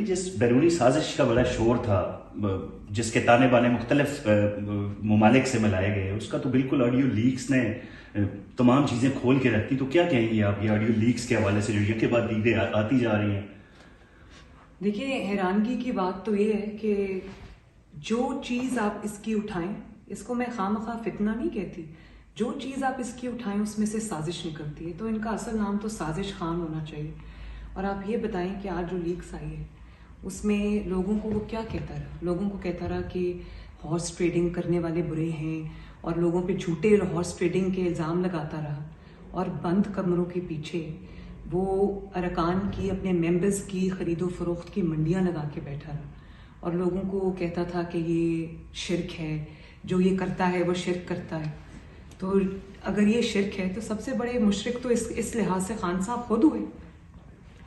بھی جس بیرونی سازش کا بڑا شور تھا، جس کے تانے بانے مختلف ممالک سے ملائے گئے، اس کا تو بالکل آڈیو لیکس نے تمام چیزیں کھول کے رکھتی. تو کیا کہیں گے آپ یہ آڈیو لیکس کے حوالے سے جو یکے بعد دیگرے آتی جا رہی ہیں؟ دیکھیے، حیرانگی کی بات تو یہ ہے کہ جو چیز آپ اس کی اٹھائیں، اس کو میں خواہ فتنہ نہیں کہتی، جو چیز آپ اس کی اٹھائیں اس میں سے سازش نکلتی ہے. تو ان کا اصل نام تو سازش خان ہونا چاہیے. اور آپ یہ بتائیں کہ آج جو لیکس آئی ہے اس میں لوگوں کو وہ کیا کہتا رہا؟ لوگوں کو کہتا رہا کہ ہارس ٹریڈنگ کرنے والے برے ہیں، اور لوگوں پہ جھوٹے ہارس ٹریڈنگ کے الزام لگاتا رہا، اور بند کمروں کے پیچھے وہ ارکان کی، اپنے ممبرز کی خرید و فروخت کی منڈیاں لگا کے بیٹھا رہا، اور لوگوں کو کہتا تھا کہ یہ شرک ہے، جو یہ کرتا ہے وہ شرک کرتا ہے. تو اگر یہ شرک ہے تو سب سے بڑے مشرک تو اس لحاظ سے خان صاحب خود ہوئے.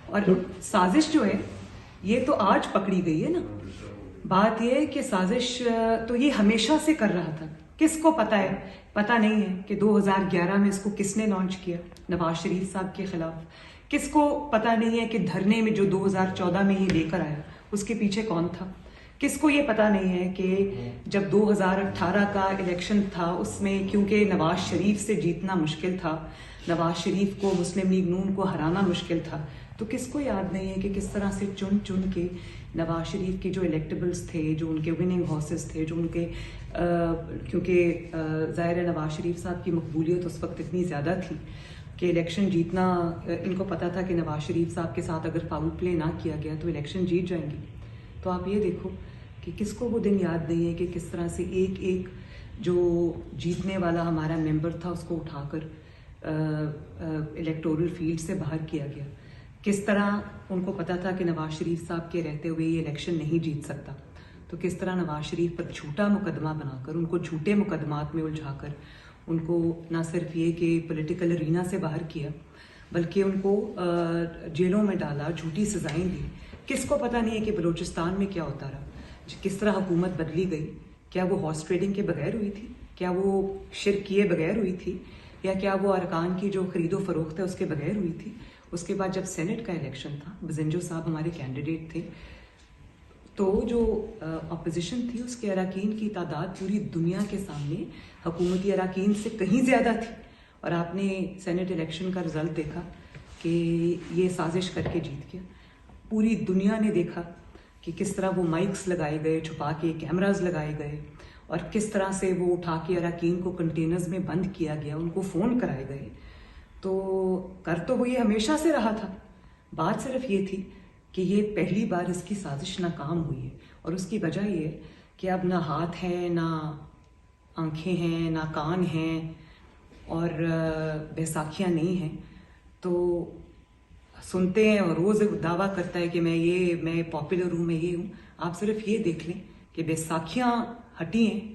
اور سازش جو ہے یہ تو آج پکڑی گئی ہے نا. بات یہ ہے کہ سازش تو یہ ہمیشہ سے کر رہا تھا. کس کو پتہ ہے؟ پتہ نہیں ہے کہ 2011 میں اس کو کس نے لانچ کیا، نواز شریف صاحب کے خلاف. کس کو پتہ نہیں ہے کہ دھرنے میں جو 2014 میں یہ لے کر آیا اس کے پیچھے کون تھا. کس کو یہ پتہ نہیں ہے کہ جب 2018 کا الیکشن تھا اس میں کیونکہ نواز شریف سے جیتنا مشکل تھا، نواز شریف کو مسلم لیگ نون کو ہرانا مشکل تھا، تو کس کو یاد نہیں ہے کہ کس طرح سے چن چن کے نواز شریف کے جو الیکٹیبلز تھے، جو ان کے وننگ ہارسز تھے، جو ان کے کیونکہ ظاہر ہے نواز شریف صاحب کی مقبولیت اس وقت اتنی زیادہ تھی کہ الیکشن جیتنا، ان کو پتہ تھا کہ نواز شریف صاحب کے ساتھ اگر فاؤل پلے نہ کیا گیا تو الیکشن جیت جائیں گے. تو آپ یہ دیکھو کہ کس کو وہ دن یاد نہیں ہے کہ کس طرح سے ایک ایک جو جیتنے والا ہمارا ممبر تھا اس کو اٹھا کر الیکٹورل فیلڈ سے باہر کیا گیا. کس طرح ان کو پتا تھا کہ نواز شریف صاحب کے رہتے ہوئے یہ الیکشن نہیں جیت سکتا، تو کس طرح نواز شریف پر جھوٹا مقدمہ بنا کر، ان کو جھوٹے مقدمات میں الجھا کر، ان کو نہ صرف یہ کہ پولیٹیکل ارینا سے باہر کیا بلکہ ان کو جیلوں میں ڈالا، جھوٹی سزائیں دی. کس کو پتہ نہیں ہے کہ بلوچستان میں کیا ہوتا رہا، کس طرح حکومت بدلی گئی. کیا وہ ہارس ٹریڈنگ کے بغیر ہوئی تھی؟ کیا وہ شرک کیے بغیر ہوئی تھی؟ یا کیا وہ ارکان کی جو خرید و فروخت ہے اس کے بغیر ہوئی تھی؟ اس کے بعد جب سینٹ کا الیکشن تھا، بزنجو صاحب ہمارے کینڈیڈیٹ تھے، تو جو اپوزیشن تھی اس کے اراکین کی تعداد پوری دنیا کے سامنے حکومتی اراکین سے کہیں زیادہ تھی. اور آپ نے سینٹ الیکشن کا رزلٹ دیکھا کہ یہ سازش کر کے جیت گیا. پوری دنیا نے دیکھا کہ کس طرح وہ مائکس لگائے گئے، چھپا کے کیمراز لگائے گئے، اور کس طرح سے وہ اٹھا کے اراکین کو کنٹینرز میں بند کیا گیا، ان کو فون کرائے گئے. تو کر تو وہ یہ ہمیشہ سے رہا تھا. بات صرف یہ تھی کہ یہ پہلی بار اس کی سازش ناکام ہوئی ہے. اور اس کی وجہ یہ ہے کہ اب نہ ہاتھ ہیں، نہ آنکھیں ہیں، نہ کان ہیں، اور بیساکھیاں نہیں ہیں. تو سنتے ہیں اور روز دعویٰ کرتا ہے کہ میں پاپولر ہوں، میں یہ ہوں. آپ صرف یہ دیکھ لیں کہ بیساکھیاں ہٹی ہیں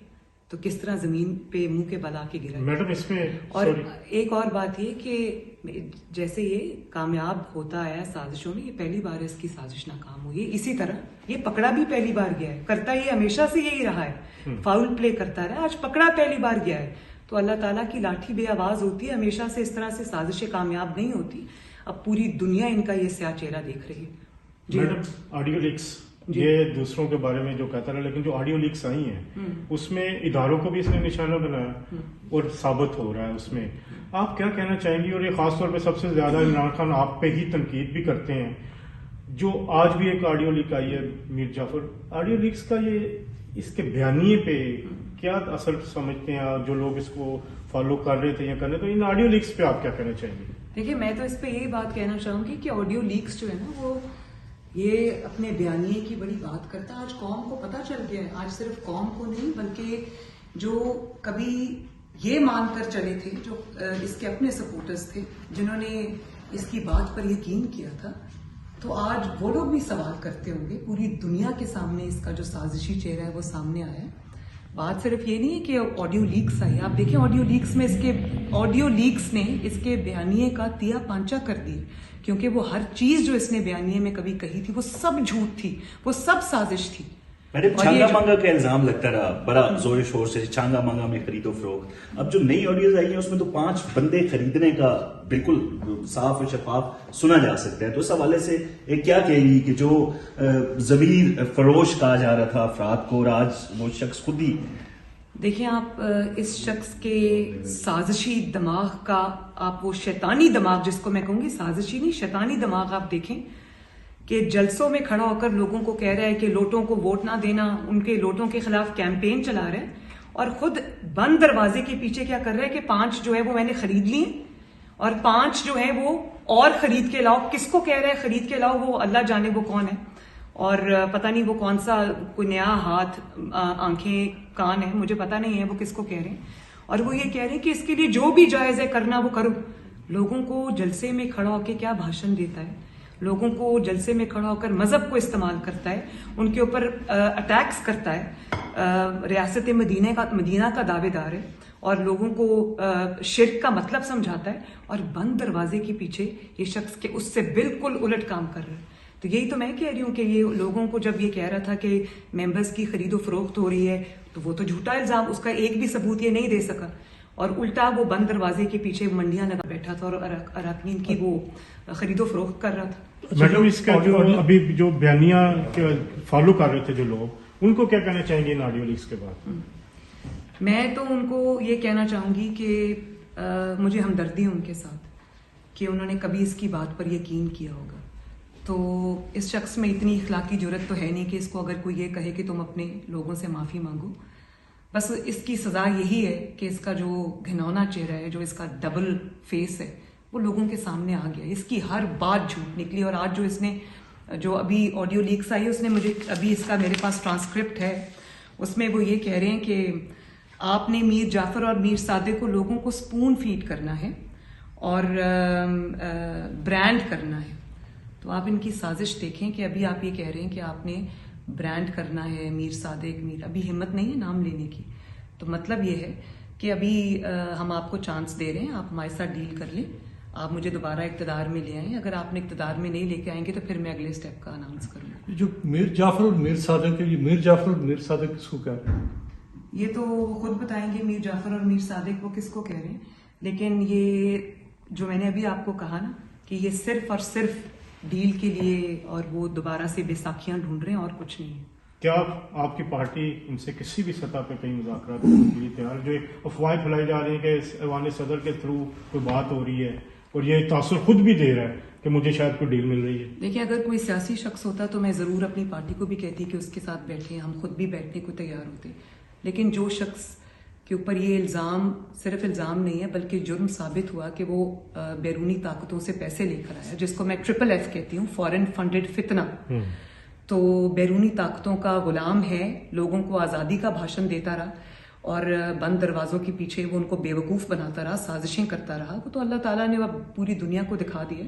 تو کس طرح زمین پہ منہ کے بل آ کے گرا. میڈم اس میں اور ایک اور بات یہ کہ جیسے یہ کامیاب ہوتا ہے سازشوں میں، یہ پہلی بار اس کی سازش ناکام ہوئی ہے. اسی طرح یہ پکڑا بھی پہلی بار گیا ہے. کرتا یہ ہمیشہ سے یہی رہا ہے، فاؤل پلے کرتا رہا، آج پکڑا پہلی بار گیا ہے. تو اللہ تعالیٰ کی لاٹھی بے آواز ہوتی ہے، ہمیشہ سے اس طرح سے سازشیں کامیاب نہیں ہوتی. اب پوری دنیا ان کا یہ سیاہ چہرہ دیکھ رہی ہے. میڈم آڈیو لیکس یہ دوسروں کے بارے میں جو کہتا رہا، لیکن جو آڈیو لیکس آئی ہیں اس میں اداروں کو بھی اس نے نشانہ بنایا اور ثابت ہو رہا ہے. اس میں آپ کیا کہنا چاہیں گی؟ اور یہ خاص طور پہ سب سے زیادہ عمران خان آپ پہ ہی تنقید بھی کرتے ہیں. جو آج بھی ایک آڈیو لیک آئی ہے میر جعفر، آڈیو لیکس کا یہ اس کے بیانیے پہ کیا اثر سمجھتے ہیں جو لوگ اس کو فالو کر رہے تھے یا کر رہے تھے؟ ان آڈیو لیکس پہ آپ کیا کہنا چاہیں گے؟ دیکھیے، میں تو اس پہ یہی بات کہنا چاہوں گی کہ آڈیو لیکس جو ہے نا، وہ یہ اپنے بیانیے کی بڑی بات کرتا ہے. آج قوم کو پتہ چل گیا ہے، آج صرف قوم کو نہیں بلکہ جو کبھی یہ مان کر چلے تھے، جو اس کے اپنے سپورٹرز تھے، جنہوں نے اس کی بات پر یقین کیا تھا، تو آج وہ لوگ بھی سوال کرتے ہوں گے. پوری دنیا کے سامنے اس کا جو سازشی چہرہ ہے وہ سامنے آیا ہے. بات صرف یہ نہیں ہے کہ آڈیو لیکس آئی. آپ دیکھیں آڈیو لیکس نے اس کے بیانیے کا تیا پانچا کر دی، کیونکہ وہ ہر چیز جو اس نے بیانیے میں کبھی کہی تھی وہ سب جھوٹ تھی، وہ سب سازش تھی. میڈم چھانگا مانگا کا الزام لگتا رہا بڑا زور شور سے، چھانگا مانگا میں خرید و فروخت. اب جو نئی آڈیوز آئی ہیں اس میں تو 5 بندے خریدنے کا بالکل صاف و شفاف سنا جا سکتا ہے. تو اس حوالے سے ایک کیا کہیں گی کہ جو ضمیر فروش کہا جا رہا تھا افراد کو، اور آج وہ شخص خود ہی. دیکھیں آپ اس شخص کے سازشی دماغ کا، آپ وہ شیطانی دماغ جس کو میں کہوں گی، سازشی نہیں شیطانی دماغ آپ دیکھیں کہ جلسوں میں کھڑا ہو کر لوگوں کو کہہ رہا ہے کہ لوٹوں کو ووٹ نہ دینا، ان کے لوٹوں کے خلاف کیمپین چلا رہا ہے، اور خود بند دروازے کے پیچھے کیا کر رہا ہے کہ 5 جو ہے وہ میں نے خرید لی اور 5 جو ہے وہ اور خرید کے لاؤ. کس کو کہہ رہا ہے خرید کے لاؤ؟ وہ اللہ جانے وہ کون ہے، اور پتہ نہیں وہ کون سا کوئی نیا ہاتھ آنکھیں کان ہے، مجھے پتہ نہیں ہے وہ کس کو کہہ رہے ہیں. اور وہ یہ کہہ رہے ہیں کہ اس کے لیے جو بھی جائز ہے کرنا وہ کرو. لوگوں کو جلسے میں کھڑا ہو کے کیا بھاشن دیتا ہے، لوگوں کو جلسے میں کھڑا ہو کر مذہب کو استعمال کرتا ہے، ان کے اوپر اٹیکس کرتا ہے. ریاست مدینہ کا دعوے دار ہے اور لوگوں کو شرک کا مطلب سمجھاتا ہے، اور بند دروازے کے پیچھے یہ شخص کے اس سے بالکل الٹ کام کر رہا ہے. تو یہی تو میں کہہ رہی ہوں کہ یہ لوگوں کو جب یہ کہہ رہا تھا کہ ممبرز کی خرید و فروخت ہو رہی ہے تو وہ تو جھوٹا الزام، اس کا ایک بھی ثبوت یہ نہیں دے سکا، اور الٹا وہ بند دروازے کے پیچھے منڈیاں لگا بیٹھا تھا اور اراکین کی وہ خرید و فروخت کر رہا تھا. میڈم اس کا جو ابھی جو بیانیہ فالو کر رہے تھے جو لوگ، ان کو کیا کہنا چاہیں گے ان آڈیو لیکس کے بعد؟ میں تو ان کو یہ کہنا چاہوں گی کہ مجھے ہمدردی ہے ان کے ساتھ کہ انہوں نے کبھی اس کی بات پر یقین کیا ہوگا. تو اس شخص میں اتنی اخلاقی جرت تو ہے نہیں کہ اس کو اگر کوئی یہ کہے کہ تم اپنے لوگوں سے معافی مانگو. بس اس کی سزا یہی ہے کہ اس کا جو گھنونا چہرہ ہے، جو اس کا ڈبل فیس ہے، وہ لوگوں کے سامنے آ گیا. اس کی ہر بات جھوٹ نکلی. اور آج جو اس نے جو ابھی آڈیو لیکس آئی، اس نے مجھے ابھی اس کا میرے پاس ٹرانسکرپٹ ہے، اس میں وہ یہ کہہ رہے ہیں کہ آپ نے میر جعفر اور میر صادق کو لوگوں کو سپون فیڈ کرنا ہے اور برانڈ کرنا ہے. تو آپ ان کی سازش دیکھیں کہ ابھی آپ یہ کہہ رہے ہیں کہ آپ نے برانڈ کرنا ہے میر صادق، ابھی ہمت نہیں ہے نام لینے کی. تو مطلب یہ ہے کہ ابھی ہم آپ کو چانس دے رہے ہیں، آپ ہمارے ساتھ ڈیل کر لیں، آپ مجھے دوبارہ اقتدار میں لے آئیں. اگر آپ نے اقتدار میں نہیں لے کے آئیں گے تو پھر میں اگلے اسٹیپ کا اناؤنس کروں گا. جو میر جعفر اور میر صادق ہے، یہ میر جعفر اور میر صادق کس کو کہہ رہے ہیں؟ یہ تو خود بتائیں گے میر جعفر اور میر صادق وہ کس کو کہہ رہے ہیں. لیکن یہ جو میں نے ابھی آپ کو کہا نا کہ یہ صرف اور صرف ڈیل کے لیے اور وہ دوبارہ سے بیساکھیاں ڈھونڈ رہے ہیں اور کچھ نہیں ہے. کیا آپ کی پارٹی ان سے کسی بھی سطح پہ کئی مذاکرات کرنے کے لیے تیار؟ جو افواہیں پھیلائی جا رہی ہیں کہ ایوان صدر کے تھرو کوئی بات ہو رہی ہے اور یہ تاثر خود بھی دے رہا ہے کہ مجھے شاید کوئی ڈیل مل رہی ہے. دیکھیں اگر کوئی سیاسی شخص ہوتا تو میں ضرور اپنی پارٹی کو بھی کہتی کہ اس کے ساتھ بیٹھیں، ہم خود بھی بیٹھنے کو تیار ہوتے. لیکن جو شخص کے اوپر یہ الزام صرف الزام نہیں ہے بلکہ جرم ثابت ہوا کہ وہ بیرونی طاقتوں سے پیسے لے کر آیا، جس کو میں FFF کہتی ہوں، فورن فنڈڈ فتنہ. تو بیرونی طاقتوں کا غلام ہے، لوگوں کو آزادی کا بھاشن دیتا رہا اور بند دروازوں کے پیچھے وہ ان کو بیوقوف بناتا رہا، سازشیں کرتا رہا. وہ تو اللہ تعالیٰ نے اب پوری دنیا کو دکھا دیا.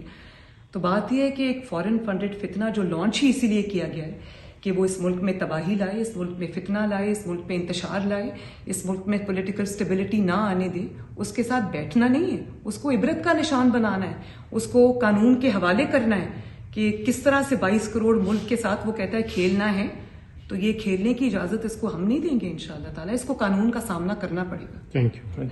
تو بات یہ ہے کہ ایک فورن فنڈڈ فتنہ جو لانچ ہی اسی لیے کیا گیا ہے کہ وہ اس ملک میں تباہی لائے، اس ملک میں فتنہ لائے، اس ملک میں انتشار لائے، اس ملک میں پولیٹیکل سٹیبلٹی نہ آنے دے. اس کے ساتھ بیٹھنا نہیں ہے، اس کو عبرت کا نشان بنانا ہے، اس کو قانون کے حوالے کرنا ہے کہ کس طرح سے 22 کروڑ ملک کے ساتھ وہ کہتا ہے کھیلنا ہے. تو یہ کھیلنے کی اجازت اس کو ہم نہیں دیں گے انشاءاللہ تعالیٰ. اس کو قانون کا سامنا کرنا پڑے گا. Thank you.